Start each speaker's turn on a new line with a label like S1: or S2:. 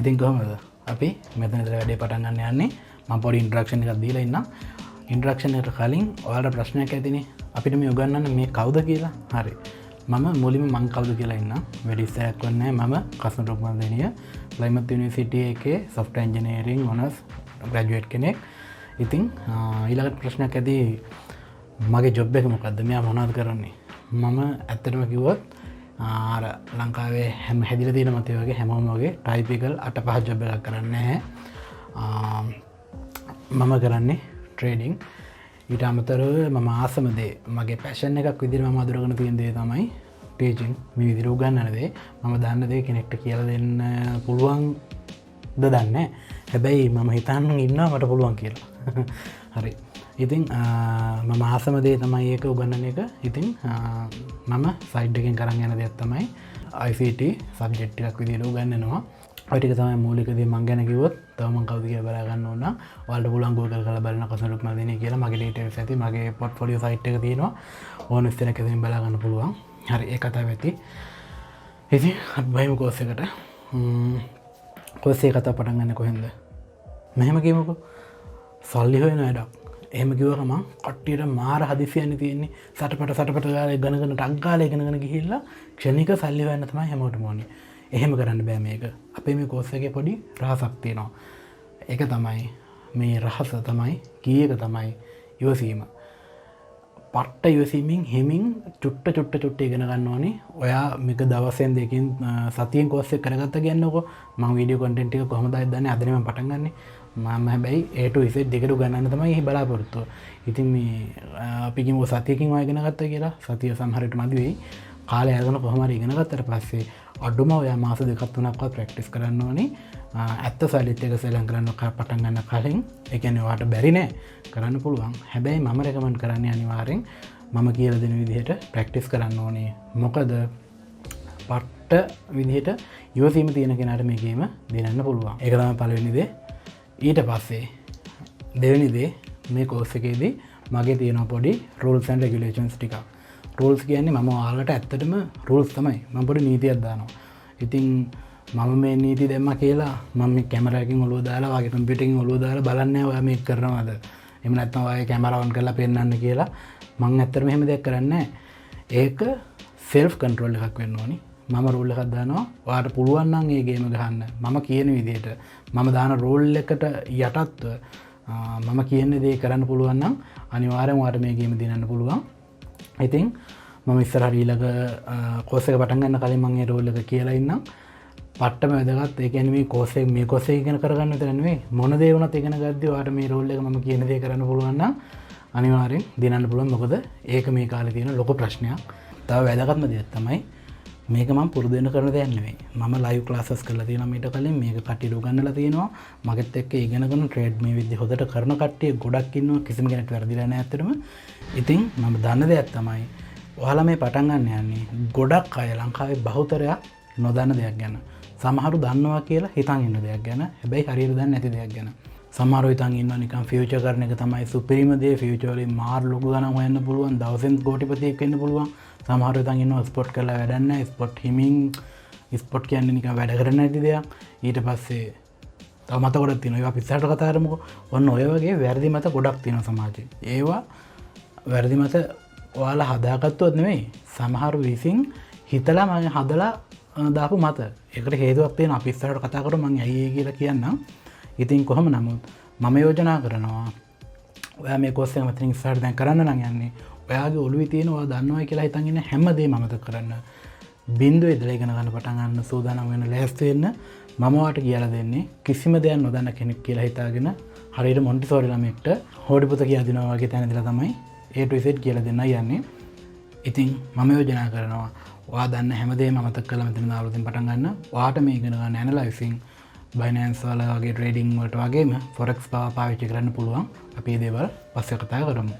S1: ඉතින් කොහොමද අපි මෙතන ඉඳලා වැඩේ පටන් ගන්න යන්නේ. මම පොඩි ඉන්ට්‍රොඩක්ෂන් එකක් දීලා ඉන්නම්. ඉන්ට්‍රොඩක්ෂන් එකට කලින් ඔයාලට ප්‍රශ්නයක් ඇතිනේ. අපිට මේ උගන්වන්න මේ කවුද කියලා. හරි. මම මුලින්ම මං කවුද කියලා ඉන්නම්. වැඩි ඉස්සරයක් වන්නේ මම කස්න රුක්මන්දේනිය ප්ලයිමත් යුනිවර්සිටි එකේ software engineering honors graduate කෙනෙක්. ඉතින් ඊළඟ ප්‍රශ්නයක් ඇති මගේ ජොබ් එක මොකද්ද? මෙයා මොනවද කරන්නේ? මම ඇත්තටම කිව්වොත් අර ලංකාවේ හැම හැදිලා තියෙන මතය වගේ හැමෝම වගේ ටයිපිකල් 8-5 ජොබ් එකක් කරන්නේ නැහැ. මම කරන්නේ ට්‍රේඩින්. ඊට අමතරව මම ආසම දේ මගේ පැෂන් එකක් විදිහට මම අඳුරගෙන තියෙන දේ තමයි ටීචින්. මේ විදිහට උගන්වන දේ මම දන්න දේ කෙනෙක්ට කියලා දෙන්න පුළුවන්ද දන්නේ නැහැ. හැබැයි මම හිතන්න ඉන්නවා මට පුළුවන් කියලා. හරි. ඉතින් මම ආසම දේ තමයි ඒක උගන්වන එක. ඉතින් මම සයිඩ් එකෙන් කරන් යන දෙයක් තමයි ICT සබ්ජෙක්ට් එකක් විදිහට උගන්වනවා. ඔය ටික තමයි මූලික දේ මම ගැන කිව්වොත් තව මම කවුද කියලා බලා ගන්න ඕන නම් ඔයාලට පුළුවන් Google කරලා බලන්න කසලුක් මල්දිනේ කියලා මගේ ඩීටේල්ස් ඇති මගේ පොර්ට්ෆෝලියෝ සයිට් එක තියෙනවා. ඕන විස්තරයක් ඇතින් බලා ගන්න පුළුවන්. හරි ඒ කතාව ඇති. ඉතින් අපි බයිමු කෝස් එකට. කෝස් එක කතාව පටන් ගන්න කොහෙන්ද? මෙහෙම කියමුකෝ. සල්ලි හොයන වැඩක්. එහෙම කිව්වම කට්ටියට මාර හදිසියන්නේ තියෙන්නේ. සටපට ගාලා ගණගෙන ටක් ගාලා ඉගෙනගෙන ගිහිල්ලා ක්ෂණික සල්ලි හොයන්න තමයි හැමෝටම ඕනේ. එහෙම කරන්න බෑ මේක. අපේ මේ කෝස් එකේ පොඩි රහසක් තියෙනවා. ඒක තමයි මේ රහස තමයි කී එක තමයි ඉවසීම. පට්ට ඉවසීමෙන් හිමින් චුට්ට ඉගෙන ගන්න ඕනේ. ඔයා මේක දවසෙන් දෙකකින් සතියෙන් කෝස් එක කරගත්ත කියන්නකෝ. මම වීඩියෝ කන්ටෙන්ට් එක කොහොමද දාන්නේ අදනේ මම පටන් ගන්නෙ. මම හැබැයි A to Z දෙකට ගන්නන්න තමයි බලාපොරොත්තු. ඉතින් මේ අපි කිව්ව සතියකින් ඔය ඉගෙන ගත්තා කියලා. සතිය සමහර විට මදි වෙයි. කාලය අරගෙන කොහොම හරි ඉගෙන ගත්තට පස්සේ අඩුම ඔයා මාස දෙකක් තුනක්වත් ප්‍රැක්ටිස් කරන්න ඕනේ. ඇත්ත සල්ලිත් එක සෙල්ලම් කරන්න පටන් ගන්න කලින්. ඒ කියන්නේ ඔයාට බැරි නෑ කරන්න පුළුවන්. හැබැයි මම රෙකමන්ඩ් කරන්නේ අනිවාර්යෙන් මම කියලා දෙන විදිහට ප්‍රැක්ටිස් කරන්න ඕනේ. මොකද පට්ට විදිහට ඉවසීම තියෙන කෙනාට මේ ගේම දිනන්න පුළුවන්. ඒක තමයි පළවෙනි දේ. ඊට පස්සේ දෙවෙනි දේ මේ කෝස් එකේදී මගේ තියෙන පොඩි rules and regulations ටිකක්. rules කියන්නේ මම ඔයාලට ඇත්තටම rules තමයි. මම පොඩි නීතියක් දානවා. ඉතින් මම මේ නීති දැම්මා කියලා මම මේ කැමරාවකින් ඔළුව දාලා වගේ කම්පියුටර් එකකින් ඔළුව දාලා බලන්නේ ඔයා මේක කරනවද? එහෙම නැත්නම් ඔයාගේ කැමරාව ඔන් කරලා පෙන්නන්න කියලා මම ඇත්තටම එහෙම දෙයක් කරන්නේ නැහැ. ඒක self control එකක් වෙන්න ඕනි. මම රූල් එකක් දානවා. ඔයාට පුළුවන් නම් මේ ගේම ගහන්න. මම කියන විදිහට මම දාන රූල් එකට යටත්ව මම කියන දේ කරන්න පුළුවන් නම් අනිවාර්යෙන් ඔයාට මේ ගේම දිනන්න පුළුවන්. ඉතින් මම ඉස්සරහට ඊළඟ කෝස් එක පටන් ගන්න කලින් මම මේ රූල් එක කියලා ඉන්නම්. පට්ටම වැදගත්. ඒ කියන්නේ මේ කෝස් එක ඉගෙන කරගන්න විතර නෙවෙයි මොන දේ වුණත් ඉගෙන ගද්දී ඔයාට මේ රූල් එක මම කියන දේ කරන්න පුළුවන් නම් අනිවාර්යෙන් දිනන්න පුළුවන්. මොකද ඒක මේ කාලේ තියෙන ලොකු ප්‍රශ්නයක්. තව වැදගත්ම දෙයක් තමයි මේක මම පුරුදු වෙන කරන දෙයක් නෙවෙයි. මම ලයිව් ක්ලාසස් කරලා තියෙනවා මීට කලින්. මේක කට්ටියට උගන්වලා තියෙනවා. මගෙත් එක්ක ඉගෙනගෙන ට්‍රේඩ් මේ විදිහ හොදට කරන කට්ටිය ගොඩක් ඉන්නවා. කිසිම කෙනෙක් වැරදිලා නැහැ ඇත්තටම. ඉතින් මම දන්න දෙයක් තමයි ඔයාලා මේ පටන් ගන්න යන්නේ ගොඩක් අය ලංකාවේ බහුතරයක් නොදන්න දෙයක් ගැන. සමහරු දන්නවා කියලා හිතන් ඉන්න දෙයක් ගැන. හැබැයි හරියට දන්නේ නැති දෙයක් ගැන. සමහරව හිතන් ඉන්නවා නිකන් ෆියුචර් කරන එක තමයි සුපිරිම දේ. ෆියුචර් වලින් මාර ලොකු ගණන් හොයන්න පුළුවන්. දවසෙන් කෝටිපතියෙක් වෙන්න පුළුවන්. සමහරව හිතන් ඉන්නවා ස්පොට් කරලා වැඩක් නැහැ. ස්පොට් හිමින් ස්පොට් කියන්නේ නිකන් වැඩ කරන්න නැති දෙයක්. ඊට පස්සේ තව මත ගොඩක් තියෙනවා. ඒවා පිස්සට කතා කරමුකෝ. ඔන්න ඔය වගේ වැරදි මත ගොඩක් තියෙනවා සමාජයේ. ඒවා වැරදි මත ඔයාලා හදාගත්තොත් නෙමෙයි. සමහර විසින් හිතලා මම හදලා දාපු මත. ඒකට හේතුවක් තියෙනවා. අපි ඉස්සරහට කතා කරමු මම ඇයි ඒ කියලා කියන්නම්. ඉතින් කොහොම නමුත් මම යෝජනා කරනවා ඔයා මේ කෝස් එක මතින් ඉස්සරහට දැන් කරන්න නම් යන්නේ ඔයාගේ ඔළුවේ තියෙන ඔයා දන්නවා කියලා හිතන් ඉන්න හැම දෙයක්ම අමතක කරන්න. බින්දුවේ ඉඳලා ඉගෙන ගන්න පටන් ගන්න සූදානම් වෙන ලෑස්ති වෙන්න. මම ඔයාට කියලා දෙන්නේ කිසිම දෙයක් නොදන්න කෙනෙක් කියලා හිතාගෙන හරියට මොන්ටිසෝරි ළමයෙක්ට හොඩි පොත කියලා දෙනවා වගේ තැන ඉඳලා තමයි A to Z කියලා දෙන්න යන්නේ. ඉතින් මම යෝජනා කරනවා ඔයා දන්න හැමදේම අමතක කරලා මෙතන දාලා පටන් ගන්න. ඔයාට මේ ඉගෙන ගන්න ඇනලයිසින් බයිනෑන්ස් වල වගේ ට්‍රේඩින් වලට වගේම ෆොරෙක්ස් පාවිච්චි කරන්න පුළුවන්. අපි මේ දේවල් පස්සේ කතා කරමු.